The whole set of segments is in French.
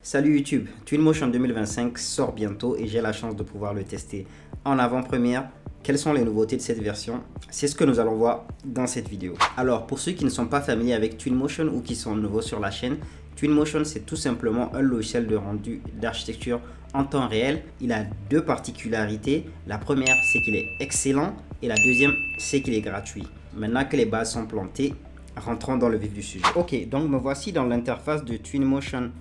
Salut YouTube, Twinmotion 2025 sort bientôt et j'ai la chance de pouvoir le tester en avant-première. Quelles sont les nouveautés de cette version? C'est ce que nous allons voir dans cette vidéo. Alors pour ceux qui ne sont pas familiers avec Twinmotion ou qui sont nouveaux sur la chaîne, Twinmotion c'est tout simplement un logiciel de rendu d'architecture en temps réel. Il a deux particularités. La première c'est qu'il est excellent et la deuxième c'est qu'il est gratuit. Maintenant que les bases sont plantées, rentrons dans le vif du sujet. Ok, donc me voici dans l'interface de Twinmotion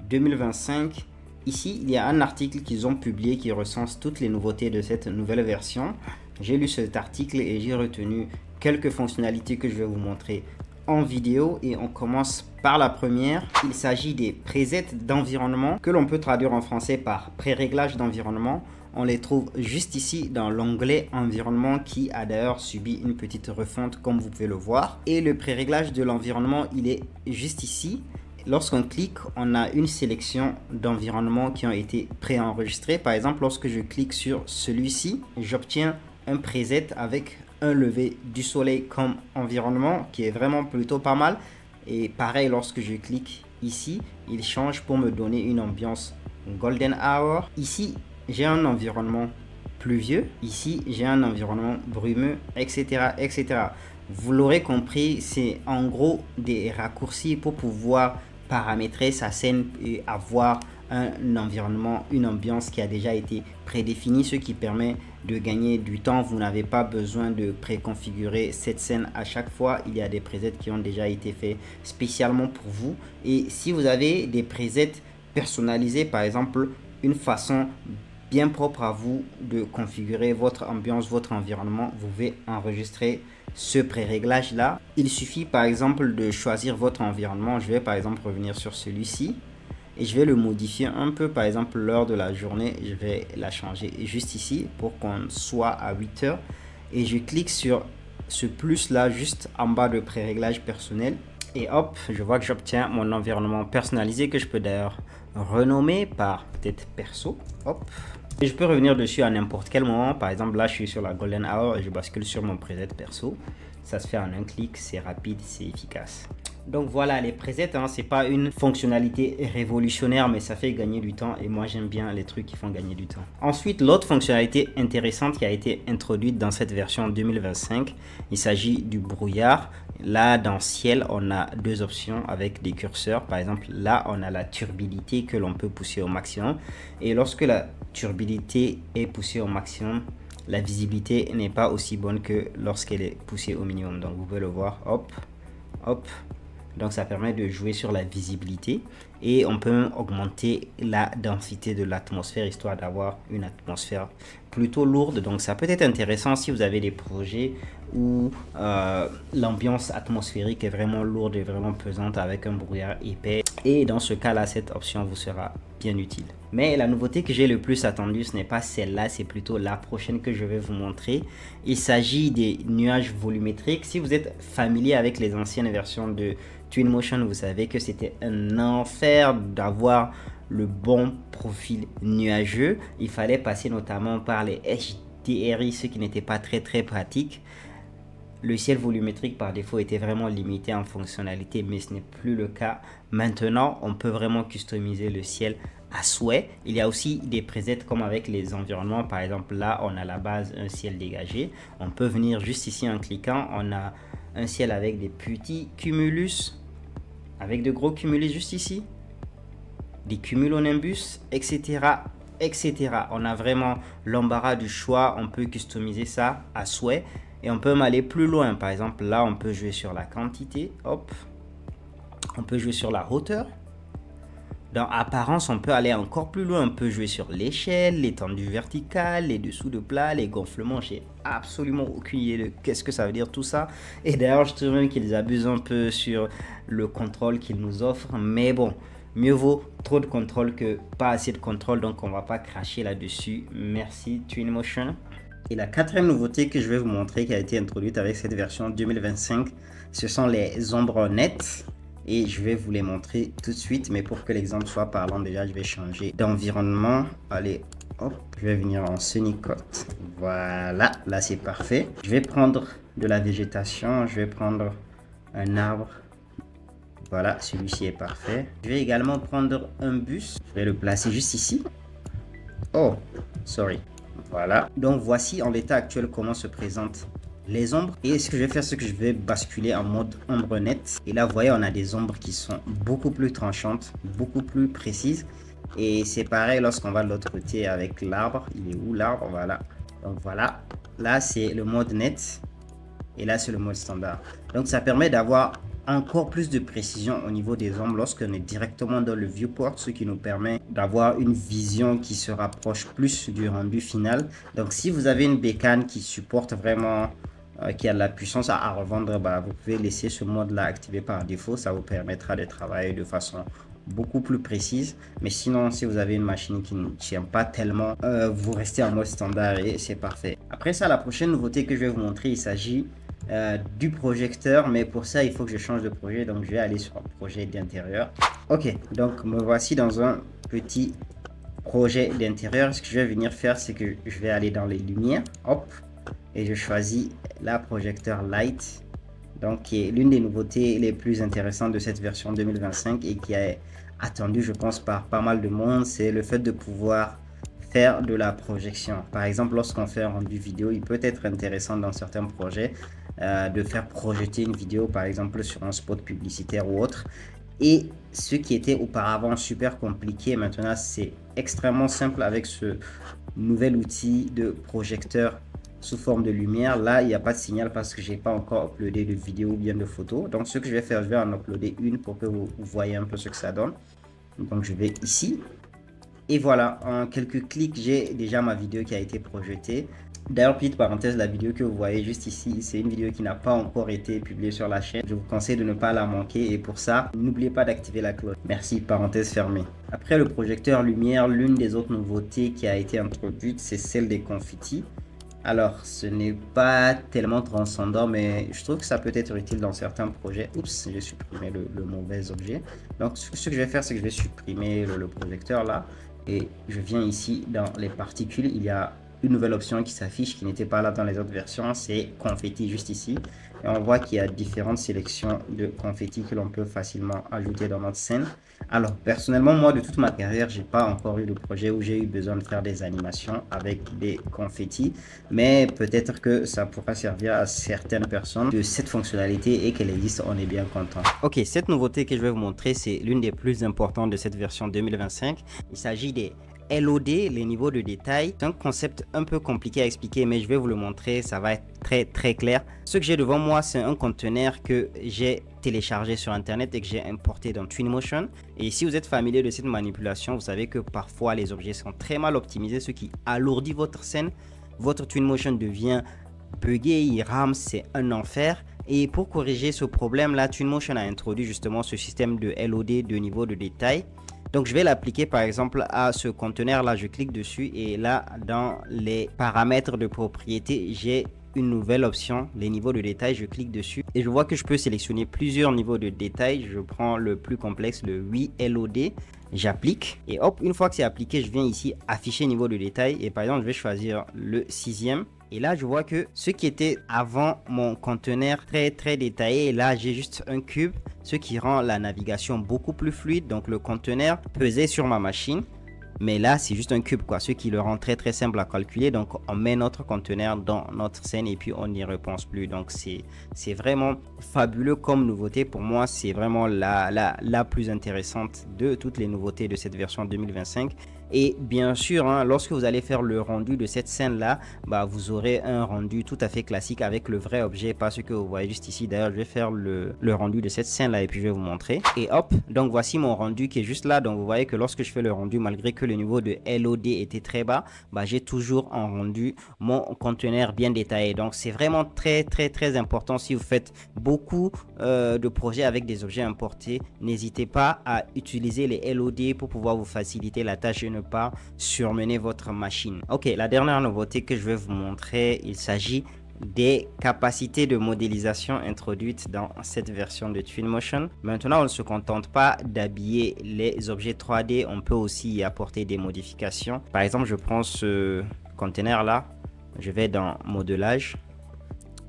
2025. Ici, il y a un article qu'ils ont publié qui recense toutes les nouveautés de cette nouvelle version. J'ai lu cet article et j'ai retenu quelques fonctionnalités que je vais vous montrer en vidéo et on commence par la première. Il s'agit des presets d'environnement que l'on peut traduire en français par pré-réglage d'environnement. On les trouve juste ici dans l'onglet environnement qui a d'ailleurs subi une petite refonte comme vous pouvez le voir. Et le pré-réglage de l'environnement, il est juste ici. Lorsqu'on clique, on a une sélection d'environnements qui ont été préenregistrés. Par exemple, lorsque je clique sur celui-ci, j'obtiens un preset avec un lever du soleil comme environnement qui est vraiment plutôt pas mal. Et pareil, lorsque je clique ici, il change pour me donner une ambiance golden hour. Ici, j'ai un environnement pluvieux. Ici, j'ai un environnement brumeux, etc., etc. Vous l'aurez compris, c'est en gros des raccourcis pour pouvoir paramétrer sa scène et avoir un environnement, une ambiance qui a déjà été prédéfinie, ce qui permet de gagner du temps. Vous n'avez pas besoin de préconfigurer cette scène à chaque fois. Il y a des presets qui ont déjà été faits spécialement pour vous. Et si vous avez des presets personnalisés, par exemple, une façon bien propre à vous de configurer votre ambiance, votre environnement, vous pouvez enregistrer ce pré-réglage là. Il suffit par exemple de choisir votre environnement. Je vais par exemple revenir sur celui-ci et je vais le modifier un peu. Par exemple l'heure de la journée, je vais la changer juste ici pour qu'on soit à 8 heures et je clique sur ce plus là juste en bas de pré-réglage personnel et hop, je vois que j'obtiens mon environnement personnalisé que je peux d'ailleurs renommer par peut-être perso. Hop. Et je peux revenir dessus à n'importe quel moment. Par exemple, là, je suis sur la Golden Hour et je bascule sur mon preset perso. Ça se fait en un clic, c'est rapide, c'est efficace. Donc voilà, les presets, hein, c'est pas une fonctionnalité révolutionnaire, mais ça fait gagner du temps et moi j'aime bien les trucs qui font gagner du temps. Ensuite, l'autre fonctionnalité intéressante qui a été introduite dans cette version 2025, il s'agit du brouillard. Là, dans ciel, on a deux options avec des curseurs. Par exemple, là, on a la turbidité que l'on peut pousser au maximum. Et lorsque la turbidité est poussée au maximum, la visibilité n'est pas aussi bonne que lorsqu'elle est poussée au minimum. Donc, vous pouvez le voir, hop, hop. Donc ça permet de jouer sur la visibilité et on peut augmenter la densité de l'atmosphère histoire d'avoir une atmosphère plutôt lourde. Donc ça peut être intéressant si vous avez des projets où l'ambiance atmosphérique est vraiment lourde et vraiment pesante avec un brouillard épais. Et dans ce cas là, cette option vous sera bien utile. Mais la nouveauté que j'ai le plus attendue, ce n'est pas celle-là, c'est plutôt la prochaine que je vais vous montrer. Il s'agit des nuages volumétriques. Si vous êtes familier avec les anciennes versions de Twinmotion, vous savez que c'était un enfer d'avoir le bon profil nuageux. Il fallait passer notamment par les HDRI, ce qui n'était pas très pratique. Le ciel volumétrique par défaut était vraiment limité en fonctionnalité, mais ce n'est plus le cas. Maintenant, on peut vraiment customiser le ciel à souhait. Il y a aussi des presets comme avec les environnements. Par exemple, là, on a à la base un ciel dégagé. On peut venir juste ici en cliquant. On a un ciel avec des petits cumulus, avec de gros cumulus juste ici, des cumulonimbus, etc. etc. On a vraiment l'embarras du choix. On peut customiser ça à souhait. Et on peut même aller plus loin. Par exemple, là, on peut jouer sur la quantité. Hop. On peut jouer sur la hauteur. Dans apparence, on peut aller encore plus loin. On peut jouer sur l'échelle, l'étendue verticale, les dessous de plat, les gonflements. J'ai absolument aucune idée de qu'est-ce que ça veut dire tout ça. Et d'ailleurs, je trouve même qu'ils abusent un peu sur le contrôle qu'ils nous offrent. Mais bon, mieux vaut trop de contrôle que pas assez de contrôle. Donc, on ne va pas cracher là-dessus. Merci Twinmotion. Et la quatrième nouveauté que je vais vous montrer qui a été introduite avec cette version 2025, ce sont les ombres nettes. Et je vais vous les montrer tout de suite. Mais pour que l'exemple soit parlant, déjà, je vais changer d'environnement. Allez, hop, je vais venir en Sunnycote. Voilà, là c'est parfait. Je vais prendre de la végétation. Je vais prendre un arbre Voilà, celui-ci est parfait. Je vais également prendre un bus. Je vais le placer juste ici. Oh, sorry. Voilà. Donc voici en l'état actuel comment se présentent les ombres. Et ce que je vais faire, c'est que je vais basculer en mode ombre nette. Et là, vous voyez, on a des ombres qui sont beaucoup plus tranchantes, beaucoup plus précises. Et c'est pareil lorsqu'on va de l'autre côté avec l'arbre. Il est où l'arbre? Voilà. Donc voilà. Là, c'est le mode net. Et là, c'est le mode standard. Donc ça permet d'avoir encore plus de précision au niveau des ombres lorsqu'on est directement dans le viewport, ce qui nous permet d'avoir une vision qui se rapproche plus du rendu final. Donc si vous avez une bécane qui supporte vraiment, qui a de la puissance à revendre, bah, vous pouvez laisser ce mode là activé par défaut. Ça vous permettra de travailler de façon beaucoup plus précise. Mais sinon, si vous avez une machine qui ne tient pas tellement, vous restez en mode standard et c'est parfait. Après ça, la prochaine nouveauté que je vais vous montrer, il s'agit du projecteur, mais pour ça il faut que je change de projet, donc je vais aller sur un projet d'intérieur. Ok, donc me voici dans un petit projet d'intérieur. Ce que je vais venir faire, c'est que je vais aller dans les lumières, hop, et je choisis la projecteur light, donc qui est l'une des nouveautés les plus intéressantes de cette version 2025 et qui est attendue, je pense, par pas mal de monde. C'est le fait de pouvoir faire de la projection. Par exemple, lorsqu'on fait un rendu vidéo, il peut être intéressant dans certains projets de faire projeter une vidéo, par exemple sur un spot publicitaire ou autre. Et ce qui était auparavant super compliqué, maintenant c'est extrêmement simple avec ce nouvel outil de projecteur sous forme de lumière. Là, il n'y a pas de signal parce que j'ai pas encore uploadé de vidéo ou bien de photos. Donc ce que je vais faire, je vais en uploader une pour que vous voyez un peu ce que ça donne. Donc je vais ici. Et voilà, en quelques clics, j'ai déjà ma vidéo qui a été projetée. D'ailleurs, petite parenthèse, la vidéo que vous voyez juste ici, c'est une vidéo qui n'a pas encore été publiée sur la chaîne. Je vous conseille de ne pas la manquer et pour ça, n'oubliez pas d'activer la cloche. Merci, parenthèse fermée. Après le projecteur lumière, l'une des autres nouveautés qui a été introduite, c'est celle des confettis. Alors, ce n'est pas tellement transcendant, mais je trouve que ça peut être utile dans certains projets. Oups, j'ai supprimé le mauvais objet. Donc, ce que je vais faire, c'est que je vais supprimer le projecteur là. Et je viens ici dans les particules. Il y a une nouvelle option qui s'affiche qui n'était pas là dans les autres versions, c'est confetti juste ici. Et on voit qu'il y a différentes sélections de confetti que l'on peut facilement ajouter dans notre scène. Alors personnellement, moi de toute ma carrière, j'ai pas encore eu de projet où j'ai eu besoin de faire des animations avec des confettis, mais peut-être que ça pourra servir à certaines personnes de cette fonctionnalité et qu'elle existe, on est bien content. Ok, cette nouveauté que je vais vous montrer, c'est l'une des plus importantes de cette version 2025. Il s'agit des LOD, les niveaux de détail. C'est un concept un peu compliqué à expliquer, mais je vais vous le montrer, ça va être très clair. Ce que j'ai devant moi, c'est un conteneur que j'ai téléchargé sur internet et que j'ai importé dans Twinmotion. Et si vous êtes familier de cette manipulation, vous savez que parfois les objets sont très mal optimisés, ce qui alourdit votre scène. Votre Twinmotion devient buggé, il rame, c'est un enfer. Et pour corriger ce problème là, Twinmotion a introduit justement ce système de LOD, de niveau de détail. Donc je vais l'appliquer par exemple à ce conteneur là, je clique dessus et là dans les paramètres de propriété, j'ai une nouvelle option, les niveaux de détail. Je clique dessus et je vois que je peux sélectionner plusieurs niveaux de détail. Je prends le plus complexe, le 8 LOD, j'applique et hop, une fois que c'est appliqué, je viens ici afficher niveau de détail et par exemple je vais choisir le 6e. Et là, je vois que ce qui était avant mon conteneur très détaillé, là, j'ai juste un cube, ce qui rend la navigation beaucoup plus fluide. Donc, le conteneur pesait sur ma machine, mais là, c'est juste un cube, quoi, ce qui le rend très simple à calculer. Donc, on met notre conteneur dans notre scène et puis on n'y repense plus. Donc, c'est vraiment fabuleux comme nouveauté. Pour moi, c'est vraiment la plus intéressante de toutes les nouveautés de cette version 2025. Et bien sûr, hein, lorsque vous allez faire le rendu de cette scène-là, bah, vous aurez un rendu tout à fait classique avec le vrai objet, pas ce que vous voyez juste ici. D'ailleurs, je vais faire le rendu de cette scène-là et puis je vais vous montrer. Et hop, donc voici mon rendu qui est juste là. Donc vous voyez que lorsque je fais le rendu, malgré que le niveau de LOD était très bas, bah, j'ai toujours en rendu mon conteneur bien détaillé. Donc c'est vraiment très important si vous faites beaucoup de projets avec des objets importés. N'hésitez pas à utiliser les LOD pour pouvoir vous faciliter la tâche et ne pas surmener votre machine. Ok, la dernière nouveauté que je vais vous montrer, il s'agit des capacités de modélisation introduites dans cette version de Twinmotion. Maintenant, on ne se contente pas d'habiller les objets 3D, on peut aussi y apporter des modifications. Par exemple, je prends ce conteneur là, je vais dans modelage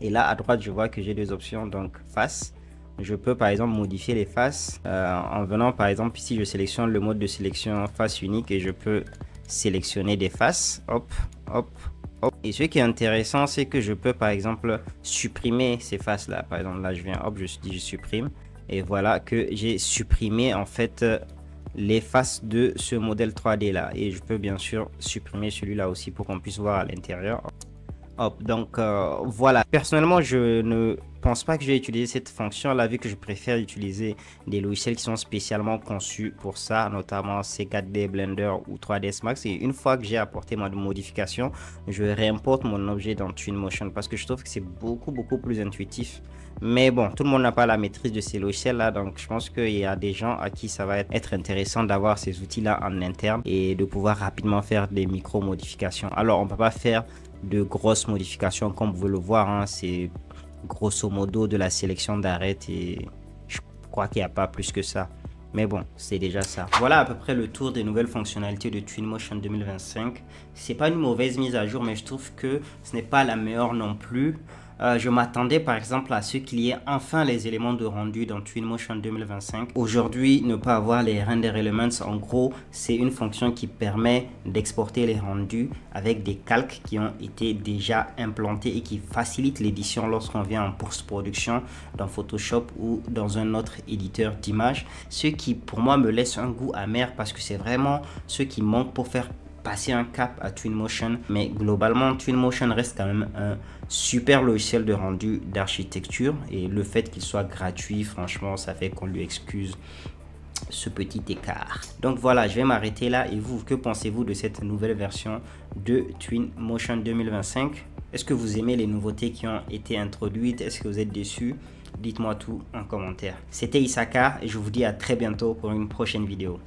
et là à droite, je vois que j'ai deux options, donc face. je peux par exemple modifier les faces en venant par exemple ici, je sélectionne le mode de sélection face unique et je peux sélectionner des faces. Hop, hop, hop. Et ce qui est intéressant, c'est que je peux par exemple supprimer ces faces là. Par exemple, là je viens, hop, je dis je supprime. Et voilà que j'ai supprimé en fait les faces de ce modèle 3D là. Et je peux bien sûr supprimer celui-là aussi pour qu'on puisse voir à l'intérieur. Hop, donc voilà. Personnellement, je ne pense pas que je vais utiliser cette fonction là, vu que je préfère utiliser des logiciels qui sont spécialement conçus pour ça, notamment C4D, Blender ou 3ds Max. Et une fois que j'ai apporté ma modification, je réimporte mon objet dans Twinmotion parce que je trouve que c'est beaucoup plus intuitif. Mais bon, tout le monde n'a pas la maîtrise de ces logiciels là, donc je pense qu'il y a des gens à qui ça va être intéressant d'avoir ces outils là en interne et de pouvoir rapidement faire des micro modifications. Alors on peut pas faire de grosses modifications comme vous pouvez le voir, hein, c'est grosso modo de la sélection d'arêtes et je crois qu'il n'y a pas plus que ça, mais bon, c'est déjà ça. Voilà à peu près le tour des nouvelles fonctionnalités de Twinmotion 2025. C'est pas une mauvaise mise à jour, mais je trouve que ce n'est pas la meilleure non plus. Je m'attendais par exemple à ce qu'il y ait enfin les éléments de rendu dans Twinmotion 2025. Aujourd'hui, ne pas avoir les render elements, en gros, c'est une fonction qui permet d'exporter les rendus avec des calques qui ont été déjà implantés et qui facilite l'édition lorsqu'on vient en post-production dans Photoshop ou dans un autre éditeur d'images. Ce qui pour moi me laisse un goût amer parce que c'est vraiment ce qui manque pour faire passer un cap à Twinmotion. Mais globalement, Twinmotion reste quand même un super logiciel de rendu d'architecture et le fait qu'il soit gratuit, franchement, ça fait qu'on lui excuse ce petit écart. Donc voilà, je vais m'arrêter là. Et vous, que pensez-vous de cette nouvelle version de Twinmotion 2025? Est-ce que vous aimez les nouveautés qui ont été introduites? Est-ce que vous êtes déçus? Dites-moi tout en commentaire. C'était Issachar et je vous dis à très bientôt pour une prochaine vidéo.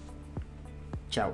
Ciao.